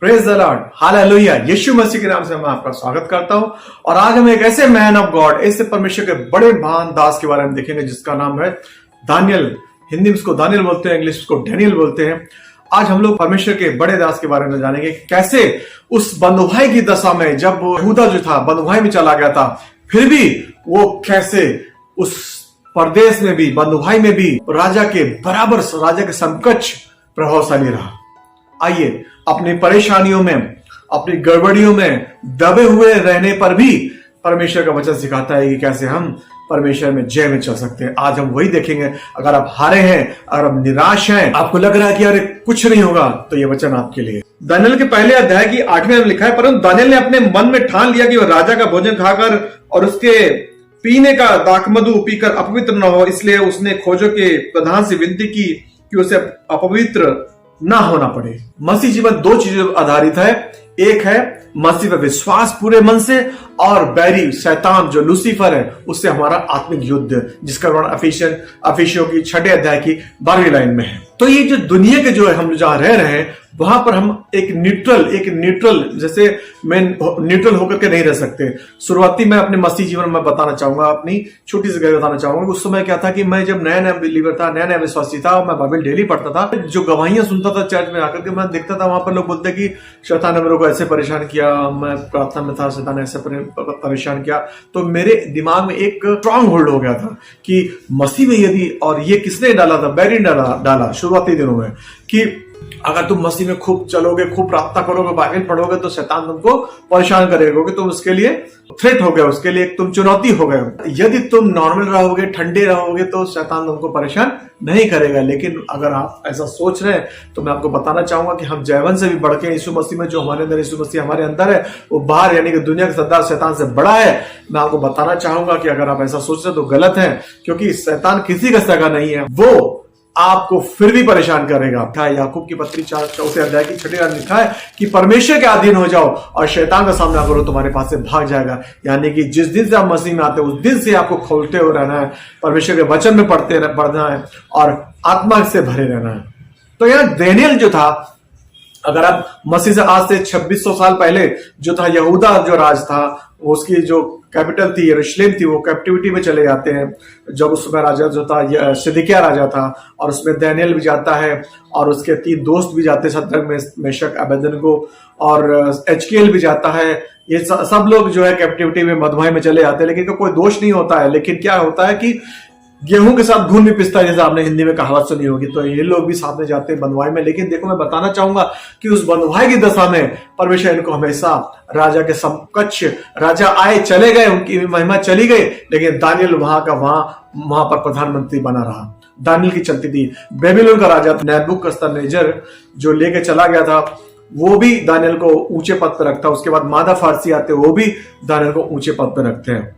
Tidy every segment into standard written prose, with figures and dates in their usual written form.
Praise the Lord, hallelujah. Yeshu मसीह के नाम से मैं आपका स्वागत करता हूं। और आज हम एक ऐसे मैन ऑफ गॉड, ऐसे परमेश्वर के बड़े महान दास के बारे में देखेंगे जिसका नाम है दानियल। हिंदी में उसको दानियल बोलते हैं, इंग्लिश उसको डैनियल बोलते हैं। आज हम लोग परमेश्वर के बड़े दास के बारे में जानेंगे कैसे उस बंधुभाई की दशा में, जब यहूदा जो था बंधुभाई में चला गया था, फिर भी वो कैसे उस परदेश में भी, बंधुभाई में भी राजा के बराबर, राजा के समकक्ष प्रभावशाली रहा। आइए, अपनी परेशानियों में, अपनी गड़बड़ियों में दबे हुए रहने पर भी परमेश्वर का वचन सिखाता है कि कैसे हम परमेश्वर में जय में चल सकते हैं। आज हम वही देखेंगे। अगर आप हारे हैं, अगर आप निराश हैं, आपको लग रहा है कि अरे कुछ नहीं होगा, तो ये वचन आपके लिए। दानियल के पहले अध्याय की 8वें में लिखा है, परंतु दानियल ने अपने मन में ठान लिया कि वह राजा का भोजन खाकर और उसके पीने का दाखमधु पीकर अपवित्र न हो, इसलिए उसने खोजों के प्रधान से विनती की कि उसे अपवित्र ना होना पड़े। मसीह जीवन दो चीजों पर आधारित है। एक है मसीह पर विश्वास पूरे मन से, और बैरी शैतान जो लूसीफर है उससे हमारा आत्मिक युद्ध, जिसका वर्णन अफिसियों की 6 अध्याय की 12वीं लाइन में है। तो ये जो दुनिया के जो है, हम जहां रह रहे हैं वहां पर हम एक न्यूट्रल जैसे मैं न्यूट्रल होकर के नहीं रह सकते। शुरुआती मैं अपने मसीह जीवन में बताना चाहूंगा, अपनी छोटी सी गवाही बताना चाहूंगा। उस समय क्या था कि मैं जब नया बिलीवर था, नया विश्वासी था, मैं बाइबल डेली पढ़ता था। जो गवाहियां सुनता था चर्च में आकर के, मैं देखता था वहां पर लोग बोलते कि शैतान ने मेरे को ऐसे परेशान किया, मैं प्रार्थना में था, शैतान ने ऐसे परेशान किया। तो मेरे दिमाग में एक स्ट्रांग होल्ड हो गया था कि मसीह में यदि, और ये किसने डाला था, बैरी डाला शुरुआती दिनों में, कि अगर तुम मसीह में खूब चलोगे, खूब प्रार्थना करोगे, बाइबल पढ़ोगे, तो शैतान तुमको परेशान करेगा, क्योंकि तुम उसके लिए थ्रेट हो गए, उसके लिए तुम चुनौती हो गए। यदि तुम नॉर्मल रहोगे, ठंडे रहोगे, तो शैतान तुमको परेशान नहीं करेगा। लेकिन अगर आप ऐसा सोच रहे हैं तो मैं आपको बताना चाहूंगा कि हम जैवन से भी बढ़ के यीशु मसीह में, जो हमारे अंदर यीशु मसीह हमारे अंदर है, वो बाहर यानी कि दुनिया के सरदार शैतान से बड़ा है। मैं आपको बताना चाहूंगा कि अगर आप ऐसा सोच रहे तो गलत है, क्योंकि शैतान किसी का सगा नहीं है, वो आपको फिर भी परेशान करेगा। याकूब की पत्री 4 अध्याय की 6 लाइन लिखा है कि परमेश्वर के अधीन हो जाओ और शैतान का सामना करो, तुम्हारे पास से भाग जाएगा। यानी कि जिस दिन से आप मसीह में आते हैं उस दिन से आपको खोलते हुए रहना है, परमेश्वर के वचन में पढ़ना है और आत्मा से भरे रहना है। तो यार दानियल जो था, अगर आप मसीह से आज से 2600 साल पहले जो था, यहूदा जो राज था, उसकी जो कैपिटल थी यरूशलेम थी, वो कैप्टिविटी में चले जाते हैं। जब उस समय राजा जो था सिदकिय्याह राजा था, और उसमें दानियल भी जाता है और उसके 3 दोस्त भी जाते हैं, शद्रक, मेशक, अबेदनगो, और एजकेल भी जाता है। ये सब लोग जो है कैप्टिविटी में, बंधुआई में चले जाते हैं, लेकिन कोई दोष नहीं होता है। लेकिन क्या होता है कि गेहूं के साथ घुन भी पिसता है, जैसे आपने हिंदी में कहावत सुनी होगी। तो ये लोग भी साथ में जाते हैं बंधुआई में। लेकिन देखो, मैं बताना चाहूंगा कि उस बंधुआई की दशा में परमेश्वर इनको हमेशा राजा के समकक्ष, राजा आए चले गए, उनकी महिमा चली गई, लेकिन दानियल वहां पर प्रधानमंत्री बना रहा। दानियल की चलती थी। बेबीलोन का राजा नेबूकदनेस्सर जो लेके चला गया था, वो भी दानियल को ऊंचे पद पर रखता। उसके बाद मादा फारसी आते, वो भी दानियल को ऊंचे पद पर रखते हैं।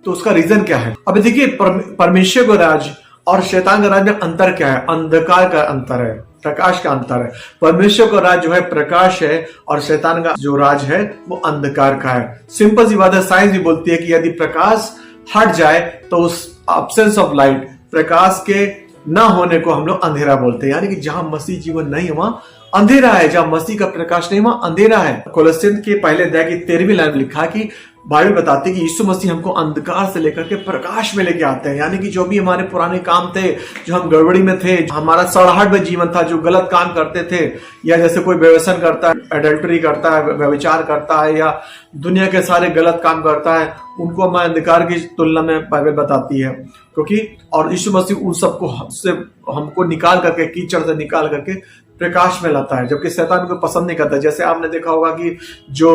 तो उसका रीजन क्या है? अब देखिए, परमेश्वर का राज और शैतान का राज में अंतर क्या है? अंधकार का अंतर है, प्रकाश का अंतर है। परमेश्वर का राज जो है प्रकाश है, और शैतान का जो राज है वो अंधकार का है। सिंपल सी बात है, साइंस भी बोलती है कि यदि प्रकाश हट जाए तो उस एब्सेंस ऑफ लाइट, प्रकाश के ना होने को हम लोग अंधेरा बोलते हैं। यानी कि जहां मसीह जीवन नहीं है वहां अंधेरा है, जहां मसीह का प्रकाश नहीं वहां अंधेरा है। कोलोसियन के पहले अध्याय की 13वीं लाइन में लिखा कि बाइबल बताती है कि यीशु मसीह हमको अंधकार से लेकर के प्रकाश में लेके आते हैं। यानी कि जो भी हमारे पुराने काम थे, जो हम गड़बड़ी में थे, हमारा सड़ाहट में जीवन था, जो गलत काम करते थे, या जैसे कोई व्यसन करता है, एडल्टरी करता है, व्यभिचार करता है, या दुनिया के सारे गलत काम करता है, उनको हमारे अंधकार की तुलना में बाइबल बताती है। क्योंकि और यीशु मसीह उन सबको हमको निकाल करके, कीचड़ से निकाल करके प्रकाश में लाता है, जबकि शैतान को पसंद नहीं करता। जैसे आपने देखा होगा कि जो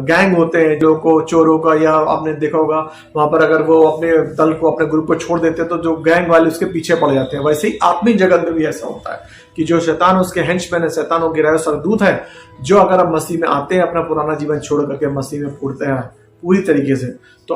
गैंग होते हैं, जो को चोरों का, या आपने देखा होगा वहां पर अगर वो अपने दल को, अपने ग्रुप को छोड़ देते हैं, तो जो गैंग वाले उसके पीछे पड़ जाते हैं। वैसे ही आत्मिक जगत में भी ऐसा होता है कि जो शैतान, उसके हेंचमैन है, शैतानों के गिराए सरदूत है, जो अगर आप मसीह में आते हैं, अपना पुराना जीवन छोड़ करके मसीह में पूरते हैं पूरी तरीके से, तो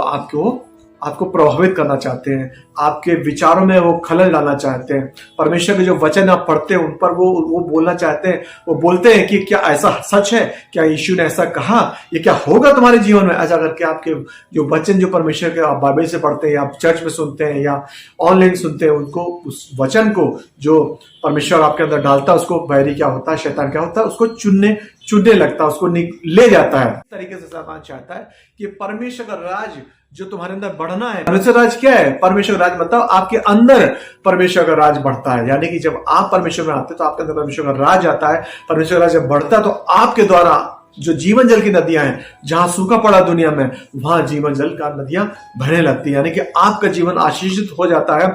आपको प्रभावित करना चाहते हैं, आपके विचारों में वो खलल डालना चाहते हैं। परमेश्वर के जो वचन आप पढ़ते हैं उन पर वो बोलना चाहते हैं। वो बोलते हैं कि क्या ऐसा सच है, क्या यीशु ने ऐसा कहा, ये क्या होगा तुम्हारे जीवन में, ऐसा करके आपके जो वचन, जो परमेश्वर के आप बाइबल से पढ़ते हैं, या आप चर्च में सुनते हैं, या ऑनलाइन सुनते हैं, उनको, उस वचन को जो परमेश्वर आपके अंदर डालता है, उसको बैरी क्या होता है, शैतान क्या होता है, उसको चुनने चुनने लगता है, उसको ले जाता है। इस तरीके से शैतान चाहता है कि परमेश्वर का राज जो तुम्हारे अंदर बढ़ना है। परमेश्वर राज क्या है? परमेश्वर राज मतलब आपके अंदर परमेश्वर का राज बढ़ता है। यानी कि जब आप परमेश्वर में आते हैं तो आपके अंदर परमेश्वर का राज आता है। परमेश्वर का राज जब बढ़ता है तो आपके द्वारा जो जीवन जल की नदियां हैं, जहां सूखा पड़ा दुनिया में, वहां जीवन जल का नदियां बहने लगती है। यानी कि आपका जीवन आशीषित हो जाता है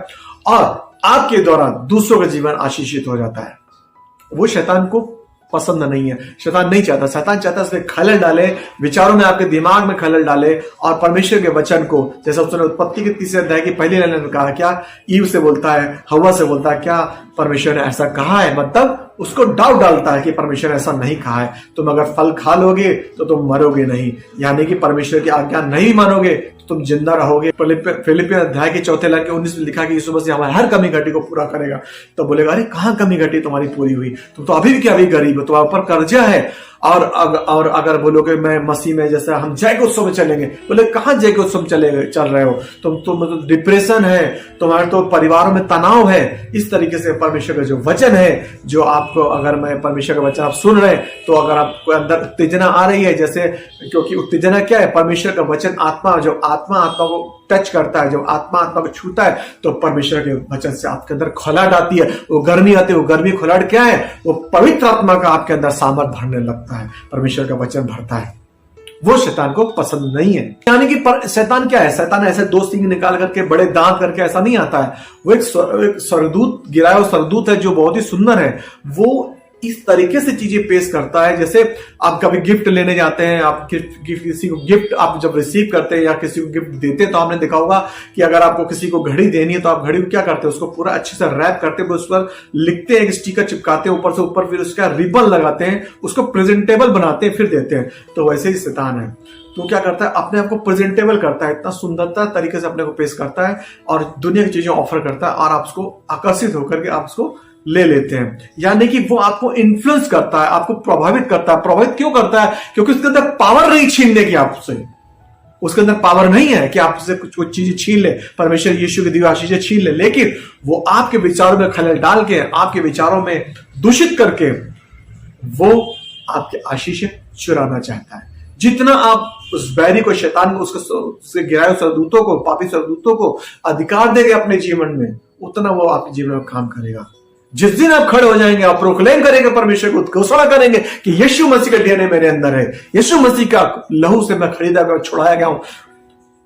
और आपके द्वारा दूसरों का जीवन आशीषित हो जाता है। वो शैतान को पसंद नहीं है, शैतान नहीं चाहता। शैतान चाहता है उसमें खलल डाले, विचारों में, आपके दिमाग में खलल डाले और परमेश्वर के वचन को, जैसा उसने उत्पत्ति के 3 अध्याय की पहली लाइन में कहा, क्या ईव से बोलता है, हवा से बोलता है, क्या परमेश्वर ने ऐसा कहा है? मतलब उसको डाउट डालता है कि परमेश्वर ने ऐसा नहीं कहा है। तुम अगर फल खा लोगे तो तुम मरोगे नहीं, यानी कि परमेश्वर की आज्ञा नहीं मानोगे तो तुम जिंदा रहोगे। फिलिपियन अध्याय के 4 लाइन के 19 में लिखा कि यीशु मसीह हमारी हर कमी घटी को पूरा करेगा। तो बोलेगा, अरे कहां कमी घटी तुम्हारी पूरी हुई? तुम तो अभी भी क्या अभी गरीब हो, तुम्हारे ऊपर कर्जा है। और अगर बोलोगे मैं मसीह में, जैसे हम जय के उत्सव में चलेंगे, बोले कहां जय के उत्सव में चल रहे हो? तुम तो डिप्रेशन है, तुम्हारे तो परिवारों में तनाव है। इस तरीके से परमेश्वर का जो वचन है, जो आपको, अगर मैं परमेश्वर का वचन आप सुन रहे हैं तो अगर आपको अंदर उत्तेजना आ रही है, जैसे, क्योंकि उत्तेजना क्या है? परमेश्वर का वचन आत्मा, जो आत्मा को टच करता है, जब आत्मा को छूता है तो परमेश्वर के वचन से आपके अंदर खुलाहट आती है, वो गर्मी आती है। वो गर्मी खुलाहट क्या है? वो पवित्र आत्मा का आपके अंदर सामर्थ भरने लगता है, परमेश्वर का वचन भरता है। वो शैतान को पसंद नहीं है। यानी कि शैतान क्या है? शैतान ऐसे 2 सींग निकाल करके, बड़े दांत करके ऐसा नहीं आता है। वो एक स्वर्गदूत, गिराया हुआ स्वर्गदूत है जो बहुत ही सुंदर है। वो इस तरीके से चीजें पेश करता है, जैसे आप कभी गिफ्ट लेने जाते हैं, आप किसी को गिफ्ट आप जब रिसीव करते हैं या किसी को गिफ्ट देते हैं तो आपने देखा होगा कि अगर आपको किसी को घड़ी देनी है तो आप घड़ी को क्या करते हैं? उसको पूरा अच्छे से रैप करते हैं, उस पर लिखते हैं, एक स्टिकर चिपकाते हैं ऊपर से ऊपर, फिर उसका रिबन लगाते हैं, उसको प्रेजेंटेबल बनाते हैं, फिर देते हैं। तो वैसे ही शैतान है। तो क्या करता है? अपने आप को प्रेजेंटेबल करता है, इतना सुंदरता तरीके से अपने को पेश करता है और दुनिया की चीजें ऑफर करता है और आप उसको आकर्षित होकर के आप उसको ले लेते हैं। यानी कि वो आपको इन्फ्लुएंस करता है, आपको प्रभावित करता है। प्रभावित क्यों करता है? क्योंकि उसके अंदर पावर नहीं छीनने की आपसे, उसके अंदर पावर नहीं है कि आपसे कुछ चीजें छीन ले, परमेश्वर यीशु की दी हुई आशीषें छीन ले, लेकिन वो आपके विचारों में खलल डाल के, आपके विचारों में दूषित करके वो आपके आशीषें चुराना चाहता है। जितना आप उस बैरी को, शैतान को, उसके गिराए स्वर्गदूतों को, पापी स्वर्गदूतों को अधिकार देंगे अपने जीवन में, उतना वो आपके जीवन में काम करेगा। जिस दिन आप खड़े हो जाएंगे, आप प्रोक्लेम करेंगे, परमेश्वर को घोषणा करेंगे कि यीशु मसीह का डीएनए मेरे अंदर है, यीशु मसीह का लहू से मैं खरीदा गया, छुड़ाया गया हूं,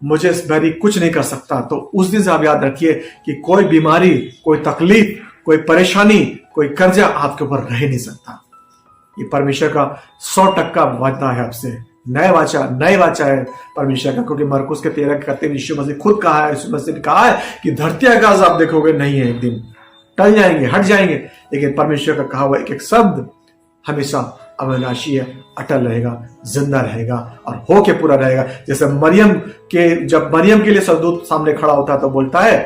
मुझे इस बैरी कुछ नहीं कर सकता। तो उस दिन से आप याद रखिए कि कोई बीमारी, कोई तकलीफ, कोई परेशानी, कोई कर्जा आपके ऊपर रह नहीं सकता। ये परमेश्वर का 100% वादा है आपसे। नए वाचा है परमेश्वर का, क्योंकि मरकुस के 13 यीशु मसीह खुद कहा है, यीशु मसीह ने कहा है कि धरती आकाश आप देखोगे नहीं है, एक दिन टल जाएंगे, हट जाएंगे, लेकिन परमेश्वर का कहा हुआ एक शब्द हमेशा अविनाशी है, अटल रहेगा, जिंदा रहेगा और होके पूरा रहेगा। जैसे जब मरियम के लिए स्वर्गदूत सामने खड़ा होता है तो बोलता है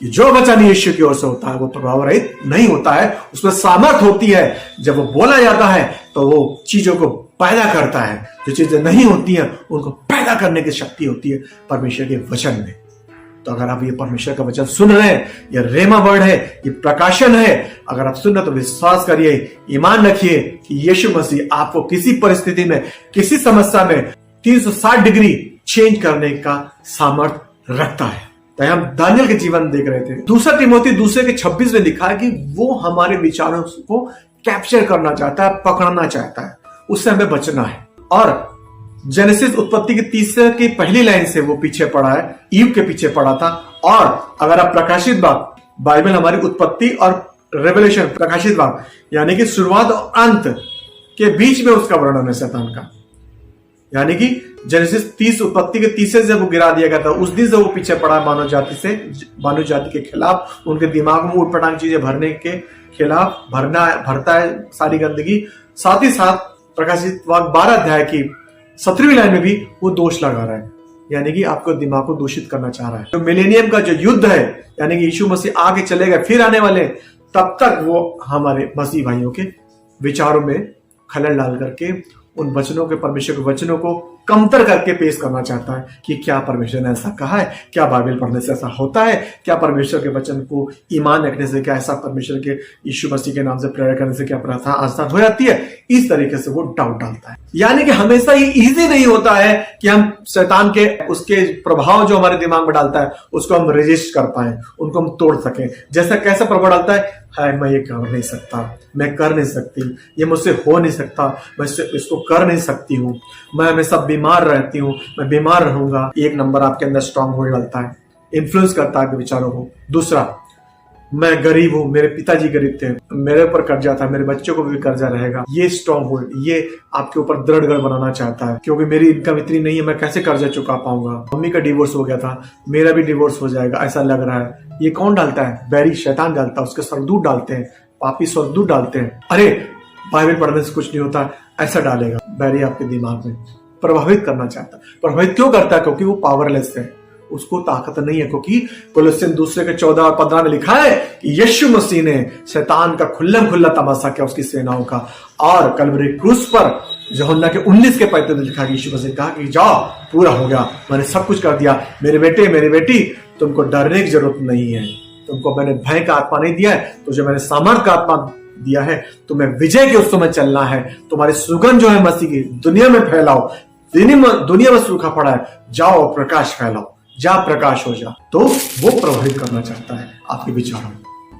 कि जो वचन यीशु की ओर से होता है वो प्रभाव रहित नहीं होता है, उसमें सामर्थ होती है। जब वो बोला जाता है तो वो चीजों को पैदा करता है, जो चीजें नहीं होती हैं उनको पैदा करने की शक्ति होती है परमेश्वर के वचन में। तो अगर आप ये परमेश्वर का वचन सुन रहे हैं, ये रेमा वर्ड है, ये प्रकाशन है, अगर आप सुन रहे हैं तो विश्वास करिए, ईमान रखिए कि यीशु मसीह आपको किसी परिस्थिति में, किसी समस्या में 360 डिग्री चेंज करने का सामर्थ रखता है। तो हम दानियल के जीवन देख रहे थे। 2 तिमोथी 2:26 में लिखा है कि वो हमारे विचारों को कैप्चर करना चाहता है, पकड़ना चाहता है, उससे हमें बचना है। और जेनेसिस उत्पत्ति के 30 की पहली लाइन से वो पीछे पड़ा है, ईव के पीछे पड़ा था। और अगर आप प्रकाशित बाइबल हमारी उत्पत्ति और रेवलेशन, प्रकाशित यानी कि शुरुआत और अंत के बीच में उसका वर्णन है शैतान का। यानी कि जेनेसिस 30 उत्पत्ति के 30 से वो गिरा दिया गया था, उस दिन से वो पीछे पड़ा है मानव जाति के खिलाफ, उनके दिमाग में उठपटांग चीजें भरने के खिलाफ भरता है सारी गंदगी। साथ ही साथ प्रकाशित 12 अध्याय की 17वीं लाइन में भी वो दोष लगा रहा है, यानी कि आपको दिमाग को दूषित करना चाह रहा है। तो मिलेनियम का जो युद्ध है, यानी कि यीशु मसीह आगे चले गए, फिर आने वाले, तब तक वो हमारे मसीह भाइयों के विचारों में खलल डाल करके उन वचनों के, परमेश्वर के वचनों को कमतर करके पेश करना चाहता है कि क्या परमेश्वर ने ऐसा कहा है, क्या बाइबल पढ़ने से ऐसा होता है, क्या परमेश्वर के वचन को ईमान रखने से क्या ऐसा परमेश्वर के यीशु मसीह के नाम से प्रेयर करने से क्या प्रार्थना आसान हो जाती है। इस तरीके से वो डाउट डालता है। यानी कि हमेशा ये इजी नहीं होता है कि हम शैतान के उसके प्रभाव जो हमारे दिमाग में डालता है उसको हम रेजिस्ट कर पाए, उनको हम तोड़ सकें। जैसा कैसा प्रभाव डालता है, मैं ये कर नहीं सकता, मैं कर नहीं सकती, ये मुझसे हो नहीं सकता, मैं इसको कर नहीं सकती हूँ, मैं हमेशा बीमार रहती हूँ, मैं बीमार रहूंगा। एक नंबर आपके अंदर स्ट्रांग होल्ड डालता है, इन्फ्लुएंस करता है आपके विचारों को। दूसरा, मैं गरीब हूं, मेरे पिताजी गरीब थे, मेरे ऊपर कर्जा था, मेरे बच्चों को भी कर्जा रहेगा। ये स्ट्रांग होल्ड, ये आपके ऊपर दृढ़ बनाना चाहता है, क्योंकि मेरी इनकम इतनी नहीं है, मैं कैसे कर्जा चुका पाऊंगा। मम्मी का डिवोर्स हो गया था, मेरा भी डिवोर्स हो जाएगा, ऐसा लग रहा है। ये कौन डालता है? बैरी, शैतान डालता है, उसके सरदूत डालते हैं, पापी सरदूत डालते हैं। अरे बाइबल पढ़ने से कुछ नहीं होता, ऐसा डालेगा बैरी आपके दिमाग में, प्रभावित करना चाहता है। प्रभावित क्यों करता है? क्योंकि वो पावरलेस है, उसको ताकत नहीं है। क्योंकि कोलोस्सियन 2 के 14 और 15 में लिखा है कि यीशु मसीह ने शैतान का खुल्ला तमाशा किया, उसकी सेनाओं का। और कलवरी क्रूस पर यूहन्ना के 19 के 35 में लिखा कि यीशु मसीह कहा कि जाओ, पूरा हो गया, मैंने सब कुछ कर दिया। मेरे बेटे, मेरी बेटी, तुमको डरने की जरूरत नहीं है, तुमको मैंने भय का आत्मा नहीं दिया है, तुझे मैंने सामर्थ का आत्मा दिया है, तुम्हें विजय के उत्सव में चलना है। तुम्हारी सुगंध जो है मसीह की दुनिया में फैलाओ। दुनिया में सूखा पड़ा है, जाओ प्रकाश फैलाओ, जा प्रकाश हो जा। तो वो प्रभावित करना चाहता है आपके विचारों।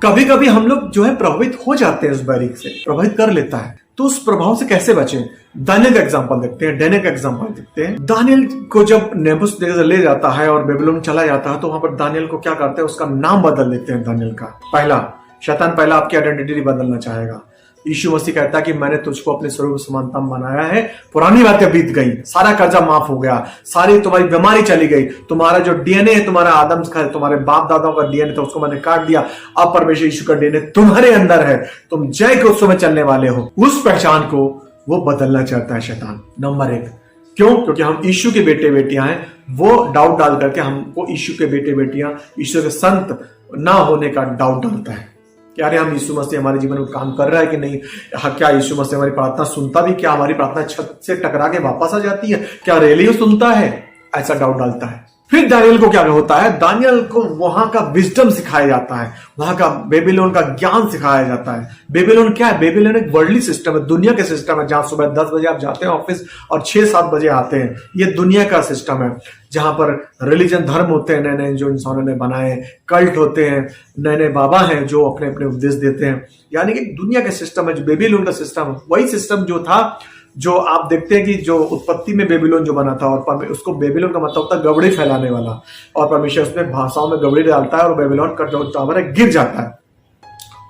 कभी कभी हम लोग जो है प्रभावित हो जाते हैं, उस बैरिक से प्रभावित कर लेता है। तो उस प्रभाव से कैसे बचें? दानियल का एग्जांपल देखते हैं, डेनियल का एग्जांपल देखते हैं। दानियल को जब नेबूकदनेस्सर ले जाता है और बेबीलोन चला जाता है, तो वहां पर दानियल को क्या करते हैं? उसका नाम बदल देते हैं दानियल का। पहला, शैतान पहला आपकी आइडेंटिटी बदलना चाहेगा। यीशु मसीह कहता है कि मैंने तुझको अपने स्वरूप समानता बनाया है, पुरानी बातें बीत गई, सारा कर्जा माफ हो गया, सारी तुम्हारी बीमारी चली गई, तुम्हारा जो डीएनए है, तुम्हारा आदम का, तुम्हारे बाप दादाओं का डीएनए था, उसको मैंने काट दिया। अब परमेश्वर यीशु का डीएनए तुम्हारे अंदर है, तुम जय के उत्सव में चलने वाले हो। उस पहचान को वो बदलना चाहता है शैतान। नंबर 1, क्यों? क्योंकि हम यीशु के बेटे बेटियां हैं। वो डाउट डाल करके हमको यीशु के बेटे बेटियां, यीशु के संत ना होने का डाउट डालता है। क्या हम यीशु मसीह हमारे जीवन में काम कर रहा है कि नहीं? क्या यीशु मसीह हमारी प्रार्थना सुनता भी? क्या हमारी प्रार्थना छत से टकरा के वापस आ जाती है? क्या रेलियो सुनता है? ऐसा डाउट डालता है। फिर दानियल को क्या होता है? दानियल को वहां का विजडम सिखाया जाता है, वहां का बेबीलोन का ज्ञान सिखाया जाता है। बेबीलोन क्या है? बेबीलोन एक वर्ल्डली सिस्टम है, दुनिया के सिस्टम है, जहां सुबह 10 बजे आप जाते हैं ऑफिस और 6-7 बजे आते हैं। ये दुनिया का सिस्टम है, जहां पर रिलीजन, धर्म होते हैं नए नए जो इंसानों ने बनाए, कल्ट होते हैं, नए नए बाबा हैं जो अपने अपने उपदेश देते हैं। यानी कि दुनिया का सिस्टम है, जो बेबीलोन का सिस्टम है, वही सिस्टम जो था, जो आप देखते हैं कि जो उत्पत्ति में बेबीलोन जो बना था, और उसको बेबीलोन का मतलब होता है गबड़ी फैलाने वाला, और परमेश्वर उसमें भाषाओं में गबड़ी डालता है और बेबीलोन का जो टावर है गिर जाता है।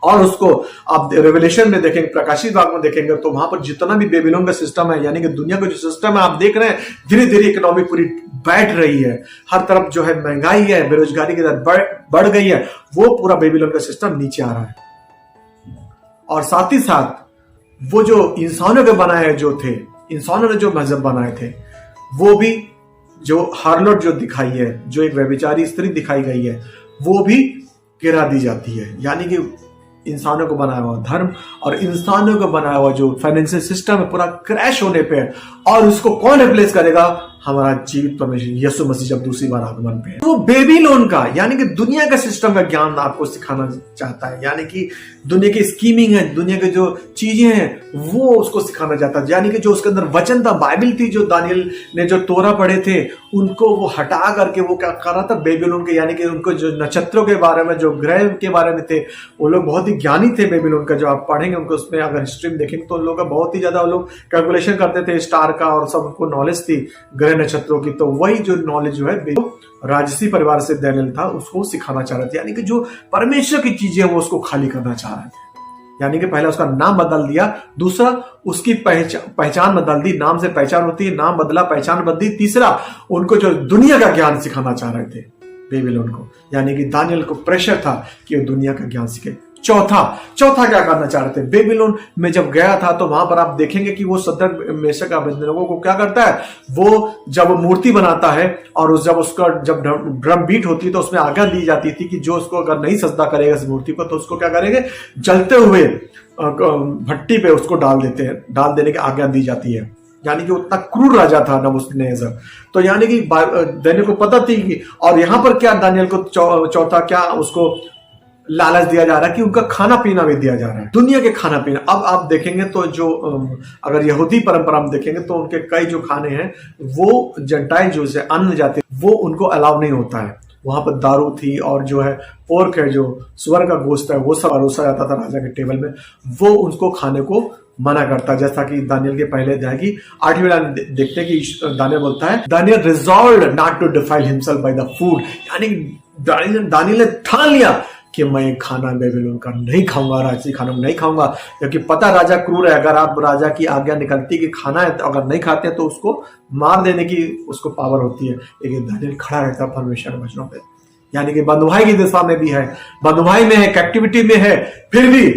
और उसको आप रेवलेशन में देखेंगे, प्रकाशित भाग में देखेंगे, तो वहां पर जितना भी बेबीलोन का सिस्टम है, यानी कि दुनिया का जो सिस्टम है, आप देख रहे हैं धीरे धीरे इकोनॉमी पूरी बैठ रही है, हर तरफ जो है महंगाई है, बेरोजगारी की दर बढ़ गई है, वो पूरा बेबीलोन का सिस्टम नीचे आ रहा है। और साथ ही साथ वो जो इंसानों के बनाए जो थे, इंसानों ने जो मजहब बनाए थे, वो भी जो हार्लोट जो दिखाई है, जो एक व्यभिचारी स्त्री दिखाई गई है, वो भी गिरा दी जाती है। यानी कि इंसानों को बनाया हुआ धर्म और इंसानों को बनाया हुआ जो फाइनेंशियल सिस्टम है पूरा क्रैश होने पे, और उसको कौन रिप्लेस करेगा? हमारा जीवित परमेश्वर यीशु मसीह जब दूसरी बार आगमन पे। वो बेबीलोन का यानी कि दुनिया का सिस्टम का ज्ञान आपको सिखाना चाहता है, यानी कि दुनिया की स्कीमिंग है, दुनिया की जो चीजें हैं वो उसको सिखाना चाहता है। यानी कि जो उसके अंदर वचन था, बाइबल थी, जो दानियल ने जो तोरा पढ़े थे, उनको वो हटा करके वो क्या कर रहा था? बेबीलोन के, यानी कि उनको जो नक्षत्रों के बारे में, जो ग्रह के बारे में थे, वो लोग बहुत ही ज्ञानी थे बेबीलोन का। जो आप पढ़ेंगे उनको, उसमें अगर हिस्ट्री में देखेंगे तो उन लोगों का बहुत ही ज्यादा वो लोग कैलकुलेशन करते थे स्टार का, और सबको नॉलेज थी ग्रह नक्षत्रों की। तो वही जो नॉलेज जो है राजसी परिवार से दानियल था, उसको सिखाना चाह रहे थे। यानी कि जो परमेश्वर की चीजें वो उसको खाली करना चाह रहे थे। यानी कि पहला उसका नाम बदल दिया, दूसरा उसकी पहचान बदल दी, नाम से पहचान होती है, नाम बदला, पहचान बदली। तीसरा उनको जो दुनिया का ज्ञान सिखाना चाह रहे थे बेबीलोन को, यानी कि दानियल को प्रेशर था कि वो दुनिया का ज्ञान सीखे। चौथा क्या करना चाह रहे थे? बेबीलोन में जब गया था तो वहां पर आप देखेंगे कि वो सद्रक मेशक अबेदनगो को क्या करता है? वो जब मूर्ति बनाता है और जब उसका जब ड्रम बीट होती है तो उसमें आज्ञा दी जाती थी कि जो उसको अगर नहीं सजदा करेगा इस मूर्ति को, तो उसको क्या करेंगे? जलते हुए भट्टी पे उसको डाल देने की आज्ञा दी जाती है। यानी कि उतना क्रूर राजा था नबूकदनेस्सर। तो यानी कि दानियल को पता थी कि, और यहाँ पर क्या दानियल को चौथा क्या उसको लालच दिया जा रहा है कि उनका खाना पीना भी दिया जा रहा है, दुनिया के खाना पीना। अब आप देखेंगे तो जो अगर यहूदी परंपरा में देखेंगे तो उनके कई जो खाने हैं वो जंटाइल जो से अन्य जाति वो उनको अलाउ नहीं होता है। वहां पर दारू थी और जो है पोर्क है, जो सुअर का गोश्त है, वो सब परोसा जाता था राजा के टेबल में, वो उसको खाने को मना करता है। जैसा कि दानियल के पहले अध्याय की 8वीं लाइन देखते हैं कि दानियल बोलता है, Daniel resolved not to defile himself by the food, यानी दानियल ने ठान लिया कि मैं खाना बेबीलोन का नहीं खाऊंगा, राजसी खाना नहीं खाऊंगा, क्योंकि पता राजा क्रूर है। अगर आप राजा की आज्ञा निकलती कि खाना है, तो अगर नहीं खाते तो उसको मार देने की उसको पावर होती है। लेकिन दानियल खड़ा रहता है परमेश्वर के वचनों पे, यानी कि बंधुभाई की दिशा में भी है, बंधुभाई में है, कैप्टिविटी में है, फिर भी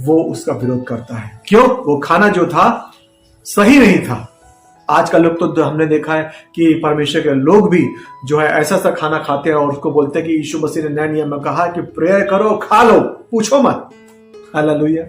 वो उसका विरोध करता है। क्यों? वो खाना जो था सही नहीं था। आज का लोग तो हमने देखा है कि परमेश्वर के लोग भी जो है ऐसा सा खाना खाते हैं और उसको बोलते हैं कि यीशु मसीह ने नए नियम में कहा कि प्रेयर करो, खा लो, पूछो मत। हालेलुया।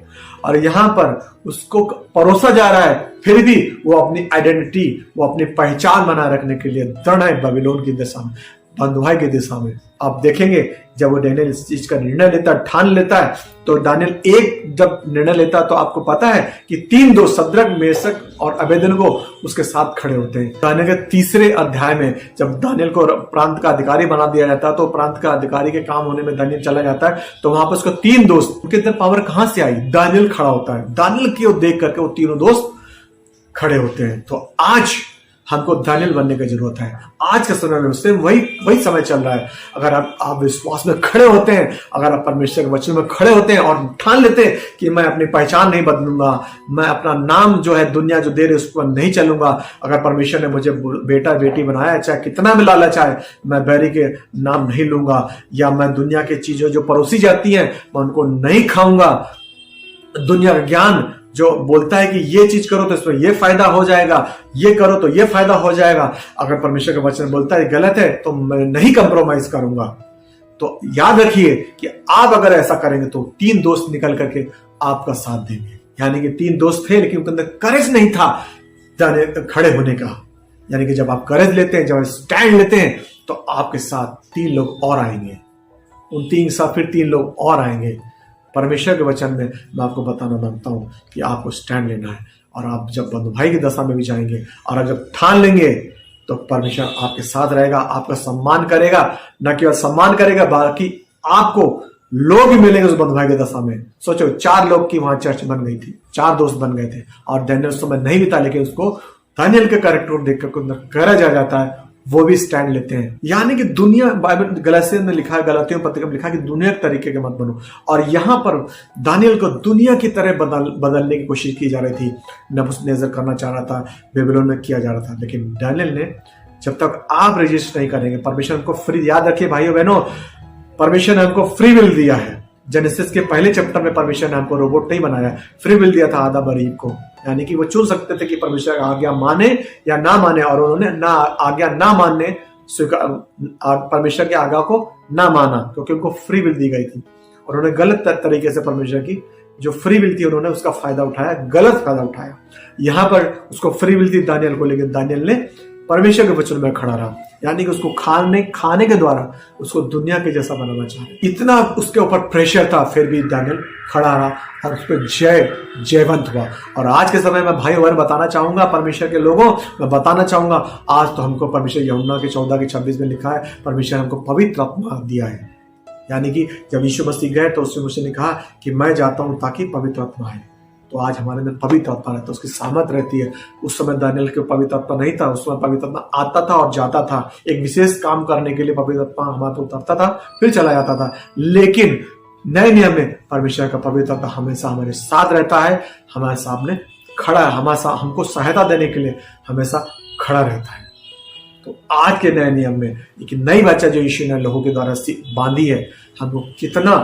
और यहां पर उसको परोसा जा रहा है, फिर भी वो अपनी आइडेंटिटी, वो अपनी पहचान बनाए रखने के लिए दृढ़ है बेबीलोन की दिशा में, बंधुभाई की दिशा में। आप देखेंगे जब वो दानियल इस चीज का निर्णय लेता है, ठान लेता है, तो दानियल एक जब निर्णय लेता है तो आपको पता है कि 3 दोस्त सद्रक, मेशक और अबेदनगो उसके साथ खड़े होते हैं। दानियल के 3रे अध्याय में जब दानियल को प्रांत का अधिकारी बना दिया जाता है, तो प्रांत का अधिकारी के काम होने में दानियल चला जाता है, तो वहां पर उसको 3 दोस्त, उनके अंदर पावर कहां से आई? दानियल खड़ा होता है। दानियल की ओर देख करके वो तीनों दोस्त खड़े होते हैं। तो आज हमको दानियल बनने की जरूरत है। आज के समय में उससे वही समय चल रहा है। अगर आप विश्वास में खड़े होते हैं, अगर आप परमेश्वर के वचन में खड़े होते हैं और ठान लेते हैं कि मैं अपनी पहचान नहीं बदलूंगा, मैं अपना नाम जो है दुनिया जो दे रही उस पर नहीं चलूंगा, अगर परमेश्वर ने मुझे बेटा बेटी बनाया, चाहे कितना भी लालच आए, मैं बैरी के नाम नहीं लूंगा, या मैं दुनिया की चीजें जो परोसी जाती हैं मैं उनको नहीं खाऊंगा। दुनिया का ज्ञान जो बोलता है कि ये चीज करो तो इसमें ये फायदा हो जाएगा, ये करो तो ये फायदा हो जाएगा, अगर परमेश्वर का वचन बोलता है गलत है तो मैं नहीं कंप्रोमाइज करूंगा। तो याद रखिए कि आप अगर ऐसा करेंगे तो 3 दोस्त निकल करके आपका साथ देंगे। यानी कि 3 दोस्त थे लेकिन उनके अंदर करेज नहीं था खड़े होने का। यानी कि जब आप करेज लेते हैं, जब स्टैंड लेते हैं, तो आपके साथ 3 लोग और आएंगे, उन 3 साथ फिर 3 लोग और आएंगे। परमेश्वर के वचन में मैं आपको बताना मांगता हूं कि आपको स्टैंड लेना है, और आप जब बंधुभाई की दशा में भी जाएंगे और आप जब ठान लेंगे तो परमेश्वर आपके साथ रहेगा, आपका सम्मान करेगा। न केवल सम्मान करेगा, बाकी आपको लोग भी मिलेंगे उस बंधुभाई की दशा में। सोचो 4 लोग की वहां चर्च बन गई थी, 4 दोस्त बन गए थे, और दानियल उस समय नहीं भी था, लेकिन उसको दानियल के कैरेक्टर देखकर करेज आ जाता है, वो भी स्टैंड लेते हैं। यानी कि दुनिया, बाइबल गलातियों में लिखा है, गलातियों पत्रिका में लिखा है कि दुनिया के तरीके के मत बनो। और यहां पर दानियल को दुनिया की तरह बदलने की कोशिश की जा रही थी, नबूकदनेस्सर करना चाह रहा था, बेबीलोन में किया जा रहा था। लेकिन दानियल ने, जब तक आप रजिस्ट नहीं करेंगे, परमेश्वर हमको फ्री, याद रखिए भाइयों बहनों, परमेश्वर ने हमको फ्री विल दिया है। जेनेसिस के पहले चैप्टर में परमेश्वर ने हमको रोबोट नहीं बनाया, फ्री विल दिया था आदम और ईव को। यानी कि वो चुन सकते थे कि परमेश्वर का आज्ञा माने या ना माने, और उन्होंने ना आज्ञा ना मानने स्वीकार, परमेश्वर की आज्ञा को ना माना, क्योंकि उनको फ्री विल दी गई थी। और उन्होंने गलत तरीके से परमेश्वर की जो फ्री विल थी उन्होंने उसका फायदा उठाया, गलत फायदा उठाया। यहां पर उसको फ्री विल थी दानियल को, लेकिन दानियल ने परमेश्वर के वचन में खड़ा रहा। यानी कि उसको खाने के द्वारा उसको दुनिया के जैसा बनाना चाहे, इतना उसके ऊपर प्रेशर था, फिर भी दानियल खड़ा रहा और उस पर जयवंत हुआ। और आज के समय में भाई और बताना चाहूंगा, परमेश्वर के लोगों, मैं बताना चाहूंगा, आज तो हमको परमेश्वर यूहन्ना के 14:26 में लिखा है, परमेश्वर हमको पवित्र आत्मा दिया है। यानी कि जब यीशु मसीह गए तो उसने ने कहा कि मैं जाता हूं ताकि पवित्र आत्मा है। तो आज हमारे में पवित्र आत्मा रहता है, उसकी सामर्थ रहती है। उस समय दानियल के पवित्र आत्मा नहीं था, उस समय पवित्र आत्मा आता था और जाता था, एक विशेष काम करने के लिए पवित्र आत्मा हमारे पर उतरता था, फिर चला जाता था। लेकिन नए नियम में परमेश्वर का पवित्र आत्मा हमेशा हमारे साथ रहता है, हमारे सामने खड़ा है, हमारा हमको सहायता देने के लिए हमेशा खड़ा रहता है। तो आज के नए नियम में एक नई बच्चा जो यीशु ने लोगों के द्वारा बांधी है, हमको कितना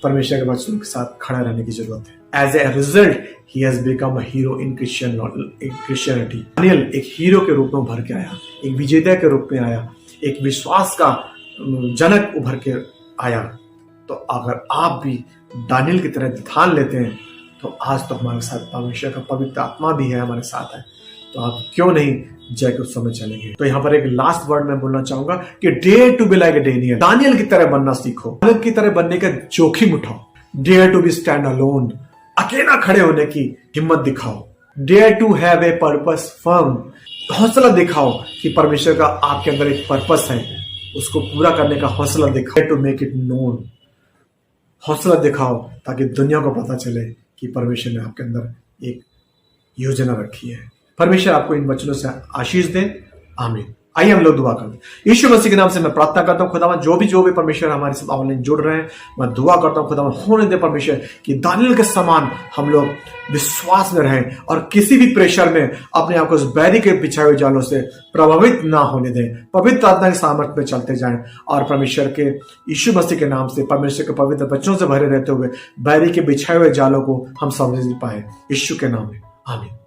परमेश्वर के बच्चों के साथ खड़ा रहने की जरूरत है। As a result, he has become a hero in Christianity. Daniel एक हीरो के रूप में उभर के आया, एक विजेता के रूप में आया, एक विश्वास का जनक उभर के आया। तो अगर आप भी दानियल की तरह ठान लेते हैं, तो आज तो हमारे साथ परमेश्वर का पवित्र आत्मा भी है, हमारे साथ है। तो तो आप क्यों नहीं जय के उत्सव में चलेंगे। तो यहाँ पर एक लास्ट वर्ड मैं बोलना चाहूंगा कि dare to be like a Daniel, Daniel की तरह बनना सीखो, दानियल की तरह बनने का जोखिम उठाओ। Dare to be stand alone, अकेला खड़े होने की हिम्मत दिखाओ। Dare to have a purpose firm, हौसला दिखाओ कि परमेश्वर का आपके अंदर एक पर्पस है, उसको पूरा करने का हौसला दिखाओ। टू मेक इट नोन, हौसला दिखाओ ताकि दुनिया को पता चले कि परमेश्वर ने आपके अंदर एक योजना रखी है। परमेश्वर आपको इन वचनों से आशीष दे, आमीन। आइए हम लोग दुआ करते हैं। यीशु मसीह के नाम से मैं प्रार्थना करता हूँ खुदावन, जो भी परमेश्वर हमारे साथ ऑनलाइन जुड़ रहे हैं, मैं दुआ करता हूँ खुदावन होने दे परमेश्वर कि दानियल के समान हम लोग विश्वास में रहें और किसी भी प्रेशर में अपने आप को उस बैरी के बिछाए हुए जालों से प्रभावित ना होने दें। पवित्र आत्मा के सामर्थ्य में चलते जाएं और परमेश्वर के यीशु मसीह के नाम से परमेश्वर के पवित्र बच्चों से भरे रहते हुए बैरी के बिछाए हुए जालों को हम समझ पाए। यीशु के नाम में आमीन।